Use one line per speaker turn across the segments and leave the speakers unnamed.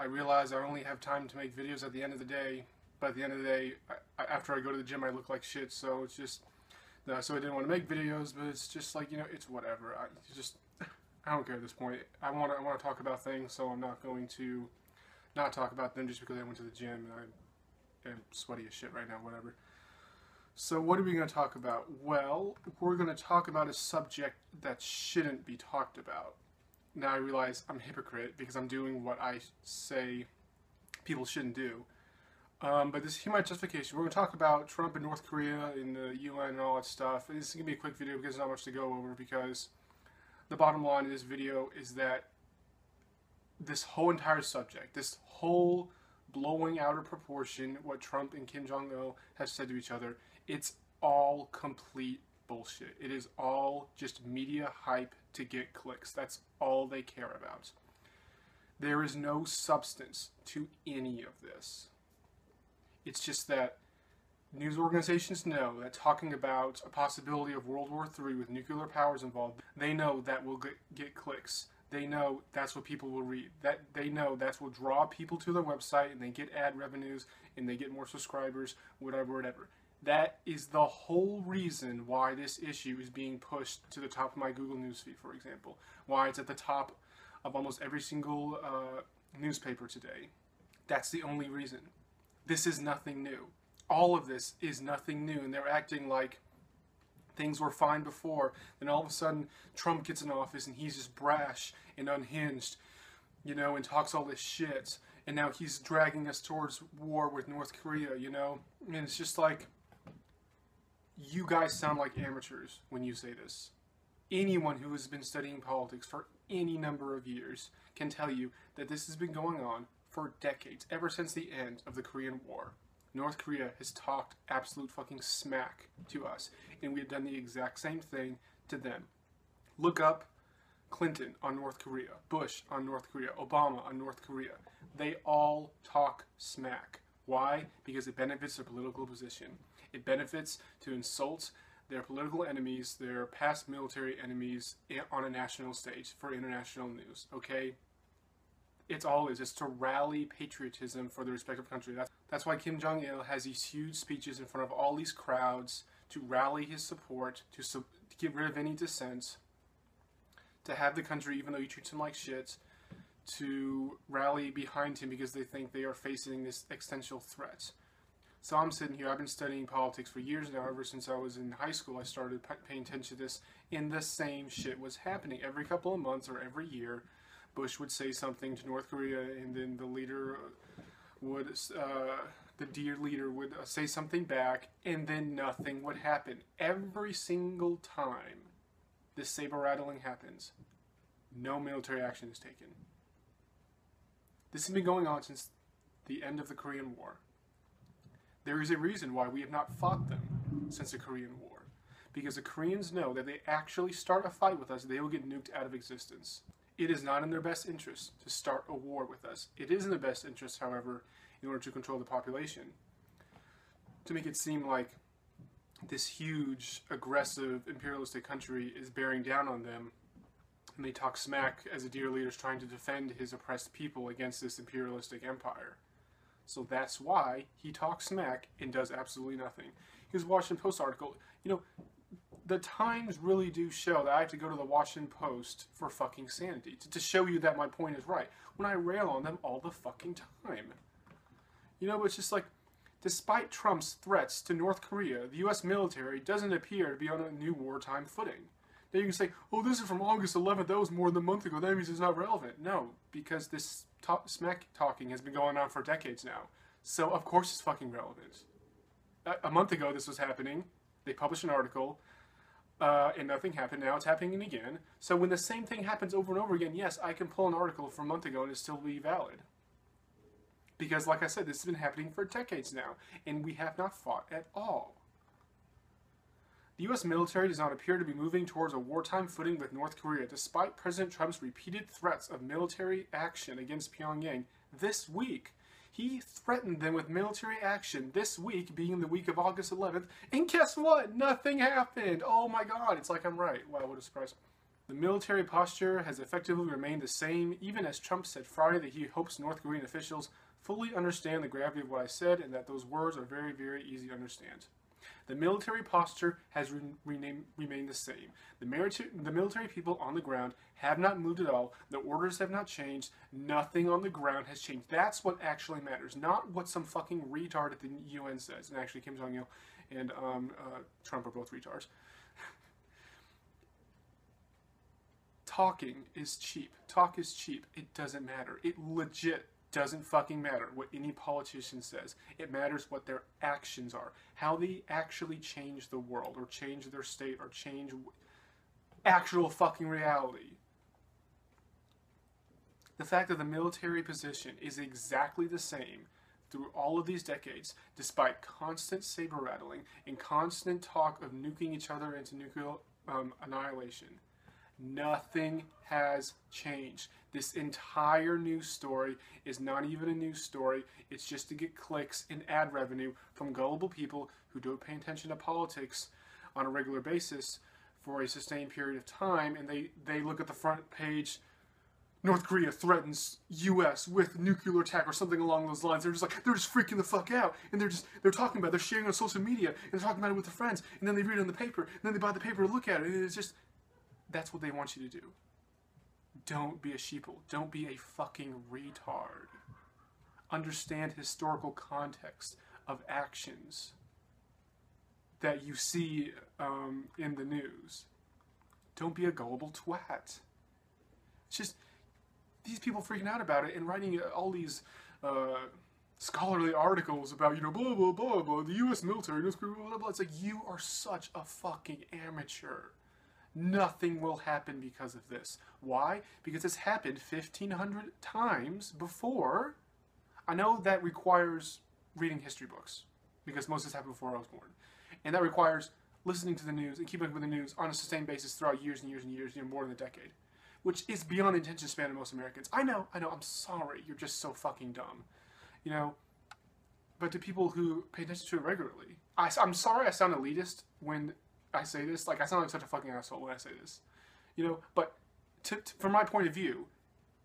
I realize I only have time to make videos at the end of the day, but at the end of the day, after I go to the gym, I look like shit, so it's just, so I didn't want to make videos, but it's just like, it's whatever. I don't care at this point. I want to talk about things, so I'm not going to not talk about them just because I went to the gym and I'm sweaty as shit right now, whatever. So what are we going to talk about? Well, we're going to talk about a subject that shouldn't be talked about. Now I realize I'm a hypocrite because I'm doing what I say people shouldn't do. But this is my justification. We're going to talk about Trump and North Korea and the UN and all that stuff. And this is going to be a quick video because there's not much to go over, because the bottom line of this video is that this whole entire subject, this whole blowing out of proportion what Trump and Kim Jong-il have said to each other, it's all complete bullshit. It is all just media hype to get clicks. That's all they care about. There is no substance to any of this. It's just that news organizations know that talking about a possibility of World War III with nuclear powers involved, they know that will get clicks. They know that's what people will read. That they know that's what will draw people to their website, and they get ad revenues, and they get more subscribers, whatever. That is the whole reason why this issue is being pushed to the top of my Google newsfeed, for example. Why it's at the top of almost every single newspaper today. That's the only reason. This is nothing new. All of this is nothing new, and they're acting like things were fine before. Then all of a sudden, Trump gets in office, and he's just brash and unhinged, and talks all this shit. And now he's dragging us towards war with North Korea, And it's just like, you guys sound like amateurs when you say this. Anyone who has been studying politics for any number of years can tell you that this has been going on for decades, ever since the end of the Korean War. North Korea has talked absolute fucking smack to us, and we have done the exact same thing to them. Look up Clinton on North Korea, Bush on North Korea, Obama on North Korea. They all talk smack. Why? Because it benefits their political position. It benefits to insult their political enemies, their past military enemies on a national stage for international news, okay? It's all it is. It's to rally patriotism for the respective country. That's why Kim Jong-il has these huge speeches in front of all these crowds to rally his support, to get rid of any dissent, to have the country, even though he treats him like shit, to rally behind him because they think they are facing this existential threat. So I'm sitting here, I've been studying politics for years now. Ever since I was in high school, I started paying attention to this, and the same shit was happening. Every couple of months or every year, Bush would say something to North Korea, and then the leader would, the dear leader would say something back, and then nothing would happen. Every single time this saber rattling happens, no military action is taken. This has been going on since the end of the Korean War. There is a reason why we have not fought them since the Korean War. Because the Koreans know that if they actually start a fight with us, they will get nuked out of existence. It is not in their best interest to start a war with us. It is in their best interest, however, in order to control the population. To make it seem like this huge, aggressive, imperialistic country is bearing down on them, and they talk smack as a dear leader is trying to defend his oppressed people against this imperialistic empire. So that's why he talks smack and does absolutely nothing. His Washington Post article, the Times really do show that I have to go to the Washington Post for fucking sanity, to show you that my point is right, when I rail on them all the fucking time. But it's just like, despite Trump's threats to North Korea, the U.S. military doesn't appear to be on a new wartime footing. Now you can say, oh, this is from August 11th, that was more than a month ago, that means it's not relevant. No, because this smack talking has been going on for decades now. So, of course it's fucking relevant. A month ago this was happening, they published an article, and nothing happened. Now it's happening again. So when the same thing happens over and over again, yes, I can pull an article from a month ago and it still be valid. Because, like I said, this has been happening for decades now, and we have not fought at all. The U.S. military does not appear to be moving towards a wartime footing with North Korea, despite President Trump's repeated threats of military action against Pyongyang this week. He threatened them with military action this week, being the week of August 11th, and guess what? Nothing happened! Oh my god, it's like I'm right. Wow, what a surprise. The military posture has effectively remained the same, even as Trump said Friday that he hopes North Korean officials fully understand the gravity of what I said and that those words are very, very easy to understand. The military posture has remained the same. The military people on the ground have not moved at all. The orders have not changed. Nothing on the ground has changed. That's what actually matters, not what some fucking retard at the UN says. And actually, Kim Jong-il and Trump are both retards. Talking is cheap. Talk is cheap. It doesn't matter. It legit doesn't fucking matter what any politician says. It matters what their actions are. How they actually change the world, or change their state, or change actual fucking reality. The fact that the military position is exactly the same through all of these decades, despite constant saber rattling and constant talk of nuking each other into nuclear annihilation. Nothing has changed. This entire news story is not even a news story. It's just to get clicks and ad revenue from gullible people who don't pay attention to politics on a regular basis for a sustained period of time, and they look at the front page, North Korea threatens U.S. with nuclear attack or something along those lines. They're just freaking the fuck out, and they're talking about it. They're sharing on social media, and they're talking about it with their friends, and then they read it in the paper, and then they buy the paper to look at it, and it's just, that's what they want you to do. Don't be a sheeple. Don't be a fucking retard. Understand historical context of actions that you see in the news. Don't be a gullible twat. It's just, these people freaking out about it and writing all these scholarly articles about, you know, blah, blah, blah, blah, the U.S. military, blah, blah, blah. It's like, you are such a fucking amateur. Nothing will happen because of this. Why? Because it's happened 1,500 times before. I know that requires reading history books, because most of this happened before I was born. And that requires listening to the news and keeping up with the news on a sustained basis throughout years and years and years, you know, more than a decade. Which is beyond the attention span of most Americans. I know, I'm sorry, you're just so fucking dumb. You know, but to people who pay attention to it regularly, I'm sorry I sound elitist when I say this. Like, I sound like such a fucking asshole when I say this. You know, but from my point of view,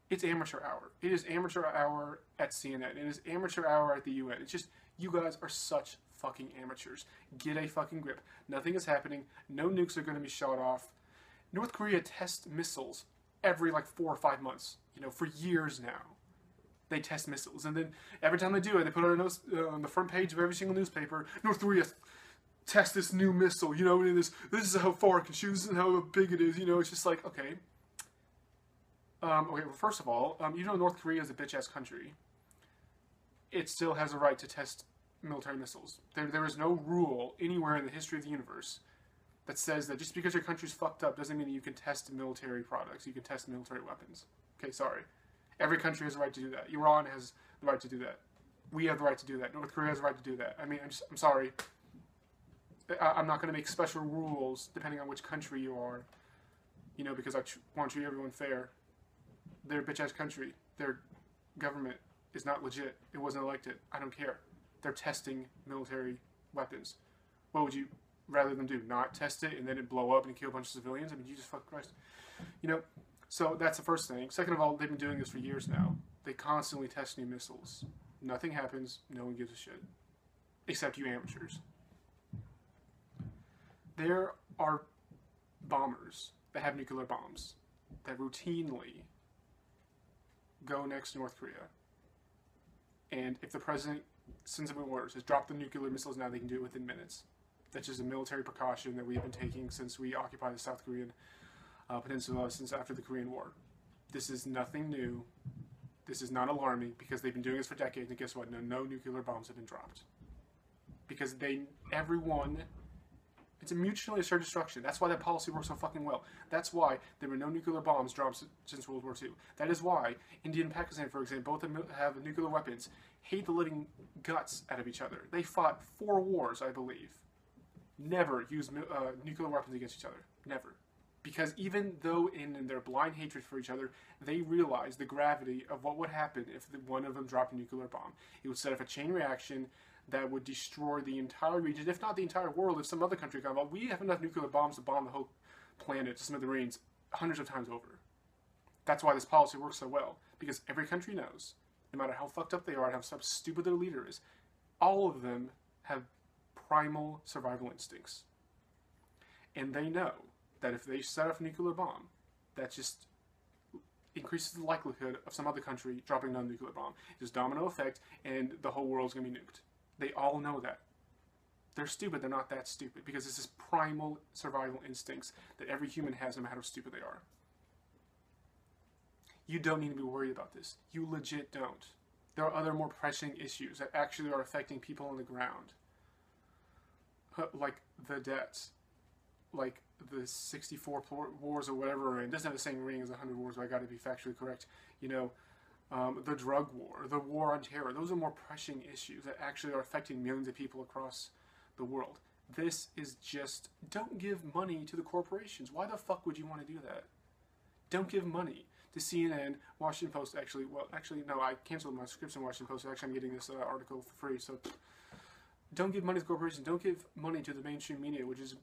it's amateur hour. It is amateur hour at CNN. It is amateur hour at the UN. It's just, you guys are such fucking amateurs. Get a fucking grip. Nothing is happening. No nukes are going to be shot off. North Korea tests missiles every like 4 or 5 months. You know, for years now. They test missiles. And then every time they do it, they put it on the front page of every single newspaper, North Korea test this new missile, you know, and this is how far it can shoot, this is how big it is, you know. It's just like, okay. Okay, well, first of all, even though North Korea is a bitch-ass country, it still has a right to test military missiles. There is no rule anywhere in the history of the universe that says that just because your country's fucked up doesn't mean that you can test military products, you can test military weapons. Okay, sorry. Every country has the right to do that. Iran has the right to do that. We have the right to do that. North Korea has the right to do that. I mean, I'm sorry. I'm not going to make special rules depending on which country you are, you know, because I want to treat everyone fair. They're a bitch-ass country. Their government is not legit. It wasn't elected. I don't care. They're testing military weapons. What would you rather them do? Not test it and then it blow up and kill a bunch of civilians? I mean, Jesus fucking Christ. You know, so that's the first thing. Second of all, they've been doing this for years now. They constantly test new missiles. Nothing happens. No one gives a shit. Except you amateurs. There are bombers that have nuclear bombs that routinely go next to North Korea. And if the president sends them orders, has dropped the nuclear missiles now, they can do it within minutes. That's just a military precaution that we've been taking since we occupied the South Korean peninsula since after the Korean War. This is nothing new. This is not alarming because they've been doing this for decades, and guess what? No nuclear bombs have been dropped. Because everyone... It's a mutually assured destruction. That's why that policy works so fucking well. That's why there were no nuclear bombs dropped since World War II. That is why India and Pakistan, for example, both have nuclear weapons, hate the living guts out of each other. They fought 4 wars, I believe. Never used nuclear weapons against each other. Never. Because even though in their blind hatred for each other, they realized the gravity of what would happen if one of them dropped a nuclear bomb. It would set off a chain reaction that would destroy the entire region, if not the entire world, if some other country got involved. We have enough nuclear bombs to bomb the whole planet to smithereens hundreds of times over. That's why this policy works so well, because every country knows, no matter how fucked up they are and how stupid their leader is, all of them have primal survival instincts. And they know that if they set off a nuclear bomb, that just increases the likelihood of some other country dropping another nuclear bomb. It's domino effect, and the whole world's going to be nuked. They all know that. They're stupid, they're not that stupid, because it's this primal survival instincts that every human has, no matter how stupid they are. You don't need to be worried about this. You legit don't. There are other more pressing issues that actually are affecting people on the ground. Like the debts. Like the 64 wars or whatever, and it doesn't have the same ring as 100 wars, but I gotta be factually correct. You know, the drug war, the war on terror, those are more pressing issues that actually are affecting millions of people across the world. This is just, don't give money to the corporations. Why the fuck would you want to do that? Don't give money to CNN, Washington Post, no, I canceled my subscription to Washington Post, so actually I'm getting this article for free, so don't give money to corporations, don't give money to the mainstream media, which is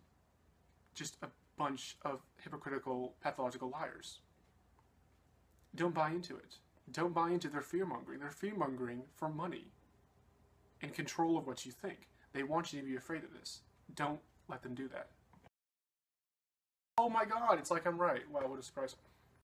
just a bunch of hypocritical, pathological liars. Don't buy into it. Don't buy into their fear-mongering. They're fear-mongering for money and control of what you think. They want you to be afraid of this. Don't let them do that. Oh my god, it's like I'm right. Wow, what a surprise.